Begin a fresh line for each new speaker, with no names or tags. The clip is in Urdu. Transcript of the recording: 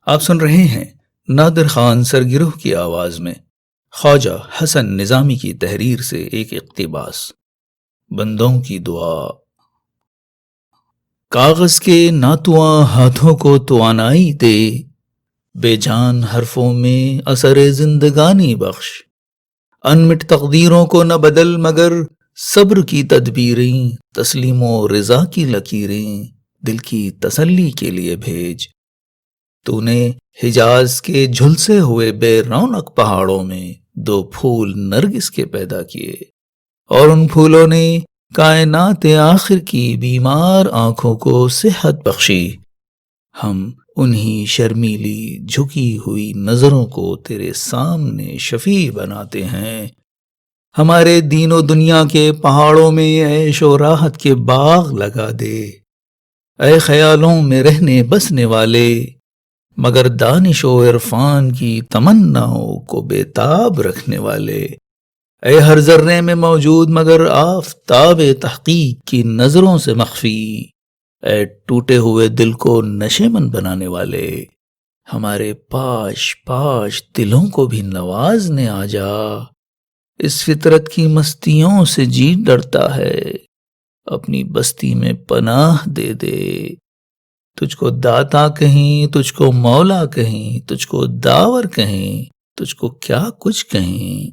آپ سن رہے ہیں نادر خان سرگروہ کی آواز میں خواجہ حسن نظامی کی تحریر سے ایک اقتباس۔ بندوں کی دعا۔ کاغذ کے ناتواں ہاتھوں کو توانائی دے، بے جان حرفوں میں اثر زندگانی بخش۔ انمٹ تقدیروں کو نہ بدل مگر صبر کی تدبیریں، تسلیم و رضا کی لکیریں دل کی تسلی کے لیے بھیج۔ تو نے حجاز کے جھلسے ہوئے بے رونق پہاڑوں میں 2 پھول نرگس کے پیدا کیے، اور ان پھولوں نے کائنات آخر کی بیمار آنکھوں کو صحت بخشی۔ ہم انہی شرمیلی جھکی ہوئی نظروں کو تیرے سامنے شفیع بناتے ہیں۔ ہمارے دین و دنیا کے پہاڑوں میں عیش و راحت کے باغ لگا دے، اے خیالوں میں رہنے بسنے والے، مگر دانش و عرفان کی تمناؤں کو بے تاب رکھنے والے، اے ہر ذرے میں موجود مگر آفتاب تحقیق کی نظروں سے مخفی، اے ٹوٹے ہوئے دل کو نشے من بنانے والے، ہمارے پاش پاش دلوں کو بھی نوازنے آ جا۔ اس فطرت کی مستیوں سے جی ڈرتا ہے، اپنی بستی میں پناہ دے دے۔ تجھ کو داتا کہیں، تجھ کو مولا کہیں، تجھ کو داور کہیں، تجھ کو کیا کچھ کہیں۔